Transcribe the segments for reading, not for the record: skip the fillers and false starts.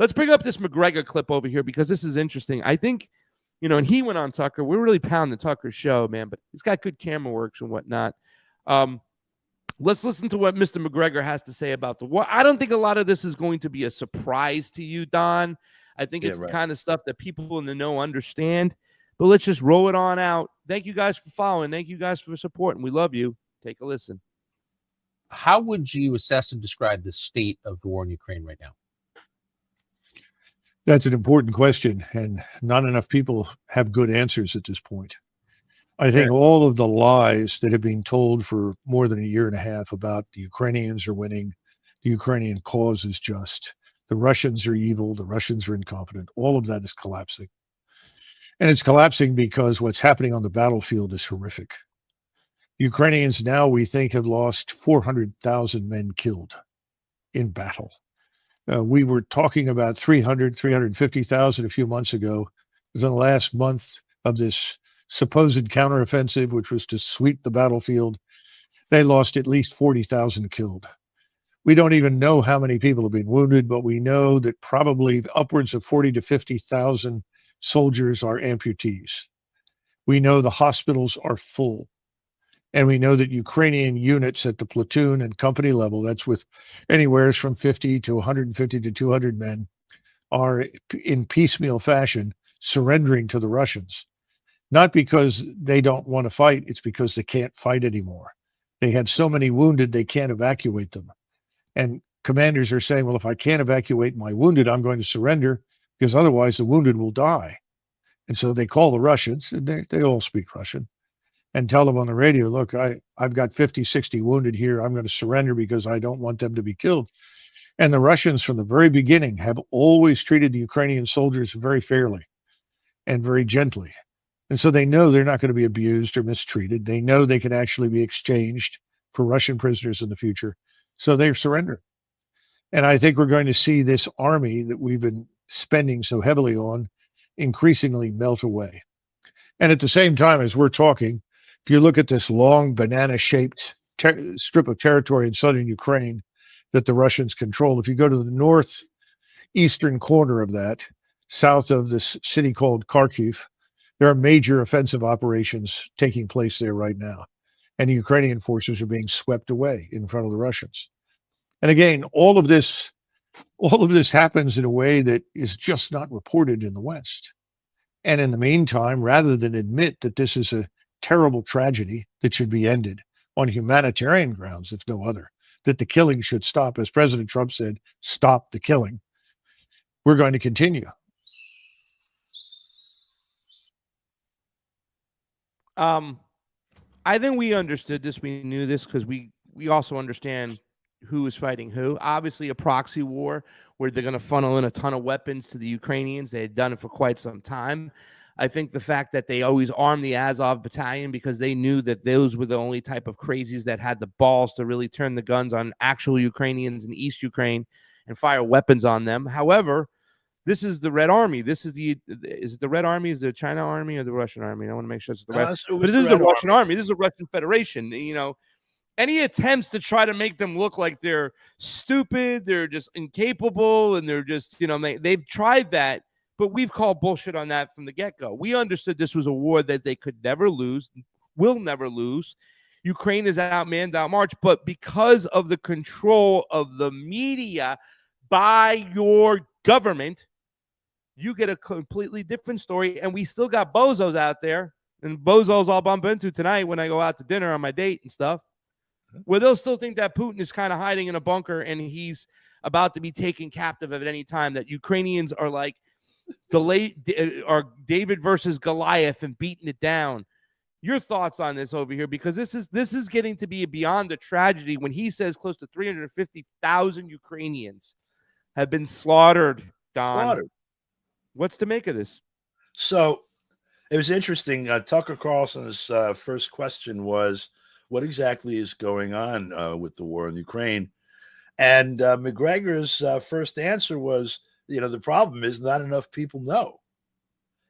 Let's bring up this McGregor clip over here because this is interesting. I think, and he went on Tucker. We're really pounding Tucker's show, man, but he's got good camera works and whatnot. Let's listen to what Mr. McGregor has to say about the war. I don't think a lot of this is going to be a surprise to you, Don. I think it's the kind of stuff that people in the know understand. But let's just roll it on out. Thank you guys for following. Thank you guys for supporting. We love you. Take a listen. How would you assess and describe the state of the war in Ukraine right now? That's an important question, and not enough people have good answers at this point. I think all of the lies that have been told for more than a year and a half about the Ukrainians are winning, the Ukrainian cause is just, the Russians are evil, the Russians are incompetent, all of that is collapsing. And it's collapsing because what's happening on the battlefield is horrific. Ukrainians now, we think, have lost 400,000 men killed in battle. We were talking about 350,000 a few months ago. Within the last month of this supposed counteroffensive, which was to sweep the battlefield, they lost at least 40,000 killed. We don't even know how many people have been wounded, but we know that probably upwards of 40 to 50,000 soldiers are amputees. We know the hospitals are full. And we know that Ukrainian units at the platoon and company level, that's with anywhere from 50 to 150 to 200 men, are in piecemeal fashion surrendering to the Russians. Not because they don't want to fight, it's because they can't fight anymore. They have so many wounded, they can't evacuate them. And commanders are saying, well, if I can't evacuate my wounded, I'm going to surrender because otherwise the wounded will die. And so they call the Russians, and they all speak Russian, and tell them on the radio, look, I've got 50, 60 wounded here. I'm going to surrender because I don't want them to be killed. And the Russians from the very beginning have always treated the Ukrainian soldiers very fairly and very gently. And so they know they're not going to be abused or mistreated. They know they can actually be exchanged for Russian prisoners in the future. So they've surrendered. And I think we're going to see this army that we've been spending so heavily on increasingly melt away. And at the same time, as we're talking, if you look at this long banana-shaped strip of territory in southern Ukraine that the Russians control, if you go to the northeastern corner of that, south of this city called Kharkiv, there are major offensive operations taking place there right now. And the Ukrainian forces are being swept away in front of the Russians. And again, all of this happens in a way that is just not reported in the West. And in the meantime, rather than admit that this is a terrible tragedy that should be ended on humanitarian grounds, if no other, that the killing should stop, as President Trump said, stop the killing, we're going to continue. I think we understood this. We knew this because we also understand who is fighting who. Obviously, a proxy war where they're going to funnel in a ton of weapons to the Ukrainians. They had done it for quite some time. I think the fact that they always armed the Azov battalion because they knew that those were the only type of crazies that had the balls to really turn the guns on actual Ukrainians in East Ukraine and fire weapons on them. However, this is the Red Army. Is it the Red Army? Is it the China Army or the Russian Army? I want to make sure it's the Red. But this is the Russian Army. This is the Russian Federation. Any attempts to try to make them look like they're stupid, they're just incapable, and they're just, they've tried that, but we've called bullshit on that from the get-go. We understood this was a war that they could never lose, will never lose. Ukraine is outmanned, outmarched, but because of the control of the media by your government, you get a completely different story, and we still got bozos out there, and bozos I'll bump into tonight when I go out to dinner on my date and stuff, where they'll still think that Putin is kind of hiding in a bunker and he's about to be taken captive at any time, that Ukrainians are like David versus Goliath and beating it down. Your thoughts on this over here, because this is getting to be beyond a tragedy when he says close to 350,000 Ukrainians have been slaughtered, Don. What's to make of this? So it was interesting. Tucker Carlson's first question was, what exactly is going on with the war in Ukraine? And McGregor's first answer was, the problem is not enough people know.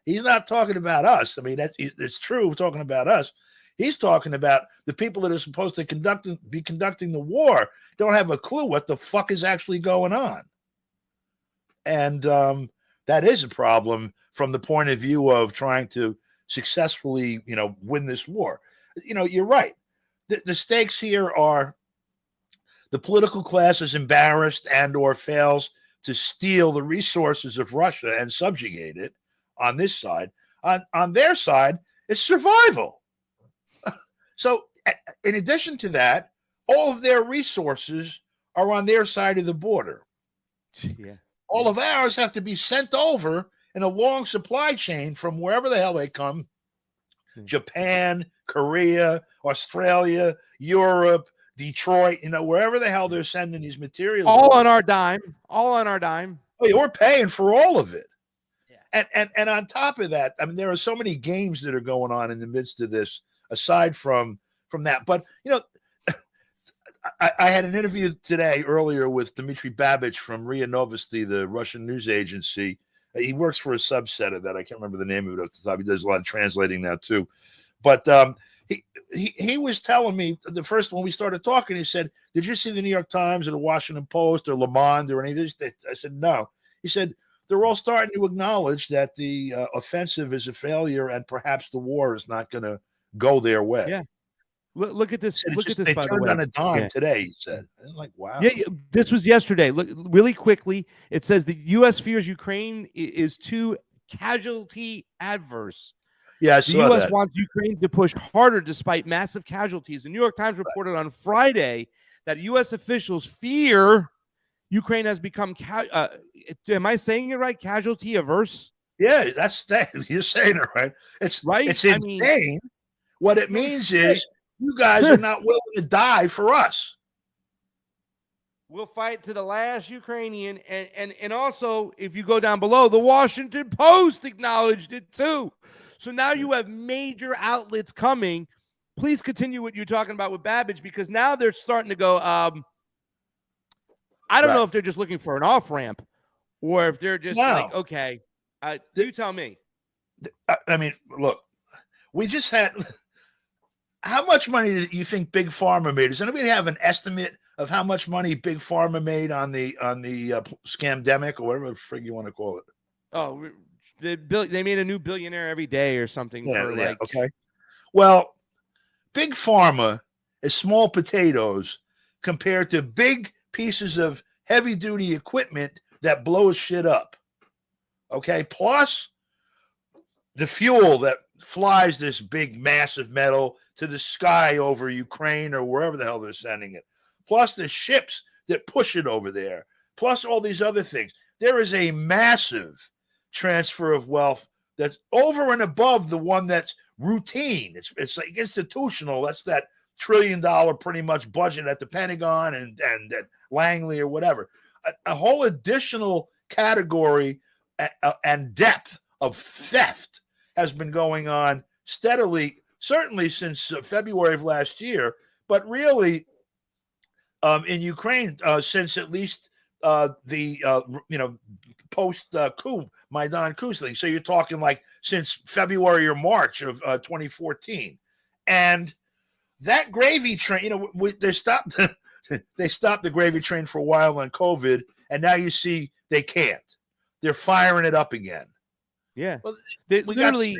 He's not talking about us. I mean, it's true, we're talking about us. He's talking about the people that are supposed to be conducting the war don't have a clue what the fuck is actually going on. And that is a problem from the point of view of trying to successfully, win this war. You're right. The stakes here are the political class is embarrassed and or fails to steal the resources of Russia and subjugate it on this side. On their side, it's survival. So in addition to that, all of their resources are on their side of the border. Yeah. All of ours have to be sent over in a long supply chain from wherever the hell they come. Japan, Korea, Australia, Europe, Detroit, wherever the hell they're sending these materials. All on our dime. All on our dime. Oh, yeah, we're paying for all of it. Yeah. And on top of that, I mean, there are so many games that are going on in the midst of this, aside from that. But, I had an interview earlier with Dmitry Babich from RIA Novosti, the Russian news agency. He works for a subset of that. I can't remember the name of it off the top. He does a lot of translating now too. But he was telling me the first when we started talking, he said, "Did you see the New York Times or the Washington Post or Le Monde or any of this?" I said, "No." He said, "They're all starting to acknowledge that the offensive is a failure and perhaps the war is not going to go their way." Yeah. Look at this. Look at this. They by the turned way. on a dime today. He said, I'm like, wow. Yeah, this was yesterday. Look, really quickly. It says the U.S. fears Ukraine is too casualty adverse. Yeah, I the saw U.S. that. wants Ukraine to push harder despite massive casualties. The New York Times reported on Friday that U.S. officials fear Ukraine has become. Am I saying it right? Casualty averse. Yeah, that's that. You're saying it right. It's right. It's insane. What it means is you guys are not willing to die for us. We'll fight to the last Ukrainian. And also, if you go down below, the Washington Post acknowledged it too. So now you have major outlets coming. Please continue what you're talking about with Babbage, because now they're starting to go, I don't know if they're just looking for an off-ramp or if they're just like, okay, you tell me. I mean, look, we just had... How much money do you think Big Pharma made? Does anybody have an estimate of how much money Big Pharma made on the scamdemic or whatever the frig you want to call it? Oh, they made a new billionaire every day or something. Yeah, okay. Well, Big Pharma is small potatoes compared to big pieces of heavy-duty equipment that blows shit up. Okay, plus the fuel that flies this big, massive metal to the sky over Ukraine or wherever the hell they're sending it, plus the ships that push it over there, plus all these other things. There is a massive transfer of wealth that's over and above the one that's routine. It's like institutional. That's that $1 trillion pretty much budget at the Pentagon and at Langley or whatever. A whole additional category and depth of theft has been going on steadily, certainly since February of last year, but really in Ukraine since at least the post-coup, Maidan coup thing. So you're talking like since February or March of 2014. And that gravy train, they stopped the gravy train for a while on COVID, and now you see they can't. They're firing it up again. Yeah. Well, literally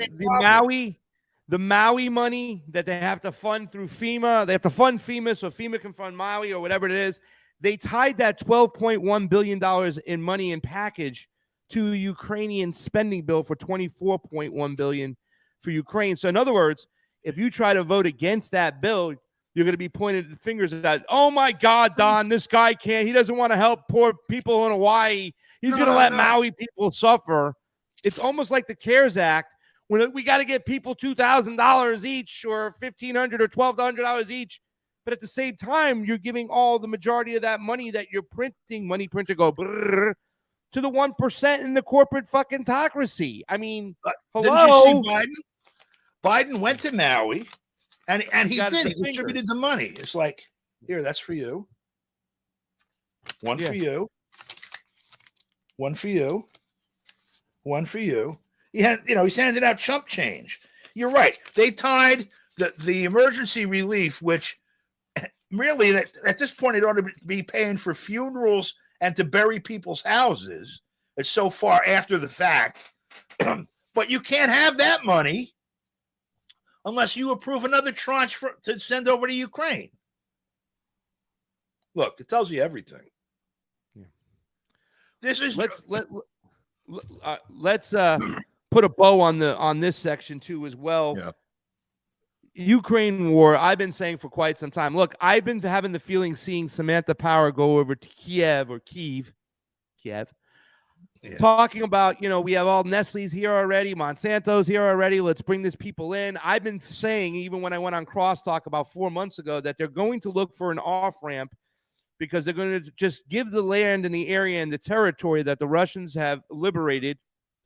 the Maui money that they have to fund through FEMA, they have to fund FEMA so FEMA can fund Maui or whatever it is. They tied that $12.1 billion in money and package to a Ukrainian spending bill for $24.1 billion for Ukraine. So in other words, if you try to vote against that bill, you're going to be pointed fingers at that. Oh my God, Don, this guy can't. He doesn't want to help poor people in Hawaii. He's going to let Maui people suffer. It's almost like the CARES Act when we got to get people $2,000 each or $1,500 or $1,200 each. But at the same time, you're giving all the majority of that money that you're printing, money printer go brrr, to the 1% in the corporate fucking autocracy. I mean, hello. Didn't you see Biden? Biden went to Maui and he did. He distributed the money. It's like, here, that's for you. One for you. One for you. One for you. He's handing out chump change. You're right. They tied the emergency relief, which really at this point it ought to be paying for funerals and to bury people's houses. It's so far after the fact. But you can't have that money unless you approve another tranche to send over to Ukraine. Look, it tells you everything. Yeah. This is let's put a bow on this section too as well. Yeah. Ukraine war, I've been saying for quite some time. Look, I've been having the feeling seeing Samantha Power go over to Kiev, talking about, we have all Nestle's here already, Monsanto's here already. Let's bring these people in. I've been saying, even when I went on Crosstalk about 4 months ago, that they're going to look for an off-ramp because they're going to just give the land and the area and the territory that the Russians have liberated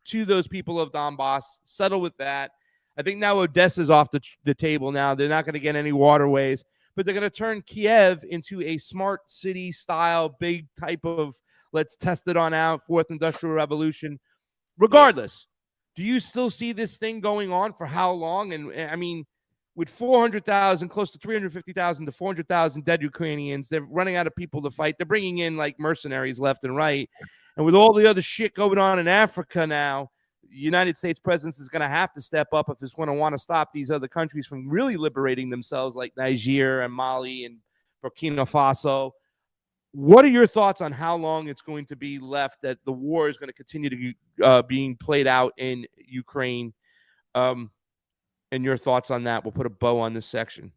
to those people of Donbass, settle with that. I think now Odessa's off the table now. They're not going to get any waterways, but they're going to turn Kiev into a smart city style, big type of let's test it on out, fourth industrial revolution. Regardless, do you still see this thing going on for how long? And I mean, with 400,000, close to 350,000 to 400,000 dead Ukrainians, they're running out of people to fight. They're bringing in like mercenaries left and right. And with all the other shit going on in Africa now, the United States presence is going to have to step up if it's going to want to stop these other countries from really liberating themselves, like Niger and Mali and Burkina Faso. What are your thoughts on how long it's going to be left that the war is going to continue to being played out in Ukraine? And your thoughts on that? We'll put a bow on this section.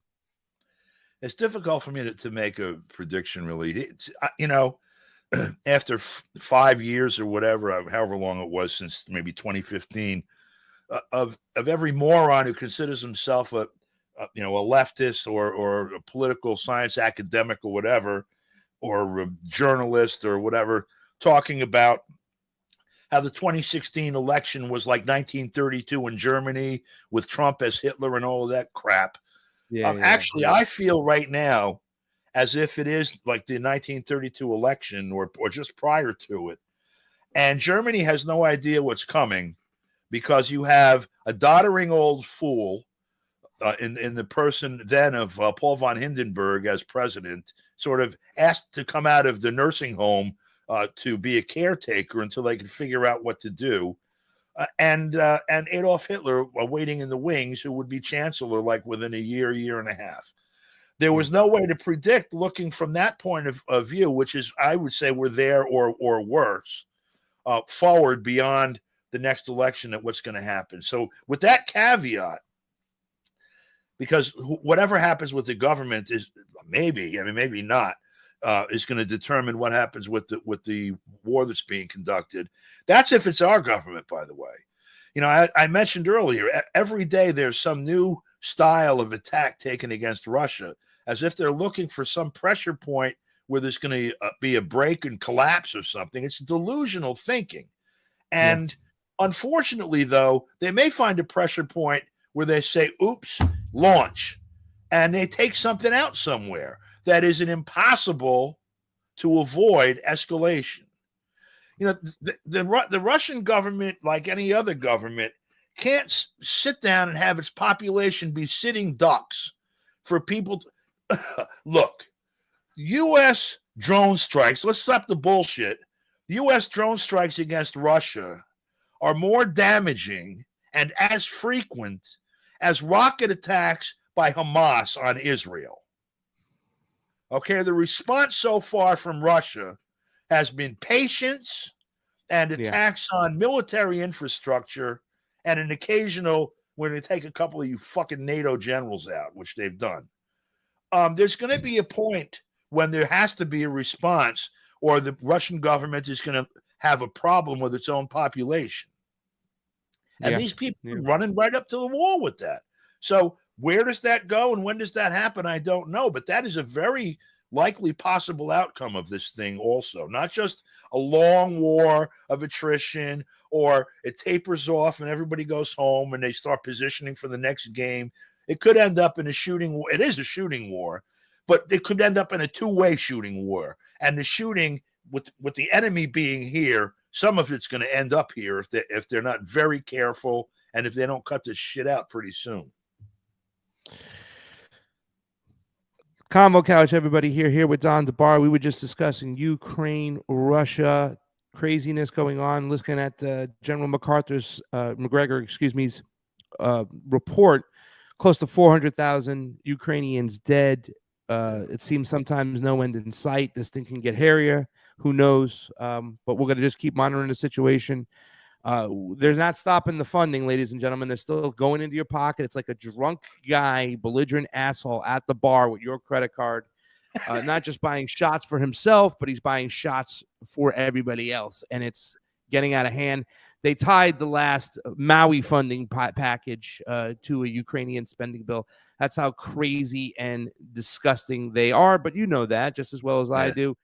It's difficult for me to make a prediction, really. After 5 years or whatever, however long it was since maybe 2015, of every moron who considers himself a leftist or a political science academic or whatever, or a journalist or whatever, talking about how the 2016 election was like 1932 in Germany with Trump as Hitler and all of that crap. Actually, I feel right now as if it is like the 1932 election or just prior to it. And Germany has no idea what's coming because you have a doddering old fool in the person then of Paul von Hindenburg as president, sort of asked to come out of the nursing home to be a caretaker until they could figure out what to do. And Adolf Hitler waiting in the wings, who would be chancellor like within a year and a half. There was no way to predict, looking from that point of view, which is, I would say, we're there or worse, forward beyond the next election at what's going to happen. So with that caveat, because whatever happens with the government is maybe not, is going to determine what happens with the war that's being conducted. That's if it's our government, by the way. I mentioned earlier, every day there's some new style of attack taken against Russia, as if they're looking for some pressure point where there's going to be a break and collapse or something. It's delusional thinking. And unfortunately, though, they may find a pressure point where they say, oops, launch, and they take something out somewhere that is an impossible to avoid escalation. The Russian government, like any other government, can't sit down and have its population be sitting ducks for people to look. U.S. drone strikes, let's stop the bullshit. U.S. drone strikes against Russia are more damaging and as frequent as rocket attacks by Hamas on Israel. Okay, the response so far from Russia has been patience and attacks on military infrastructure and an occasional, when they take a couple of you fucking NATO generals out, which they've done. There's going to be a point when there has to be a response, or the Russian government is going to have a problem with its own population. And these people are running right up to the wall with that. So where does that go and when does that happen? I don't know. But that is a very likely possible outcome of this thing also. Not just a long war of attrition, or it tapers off and everybody goes home and they start positioning for the next game. It could end up in a shooting war. It is a shooting war, but it could end up in a two-way shooting war. And the shooting with the enemy being here, some of it's going to end up here if they're not very careful and if they don't cut this shit out pretty soon. Convo Couch, everybody here with Don DeBar. We were just discussing Ukraine, Russia, craziness going on. Looking at General McGregor's report, close to 400,000 Ukrainians dead. It seems sometimes no end in sight. This thing can get hairier. Who knows? But we're going to just keep monitoring the situation. They're not stopping the funding, ladies and gentlemen. They're still going into your pocket. It's like a drunk guy, belligerent asshole at the bar with your credit card, not just buying shots for himself, but he's buying shots for everybody else. And it's getting out of hand. They tied the last Maui funding package to a Ukrainian spending bill. That's how crazy and disgusting they are. But you know that just as well as I do.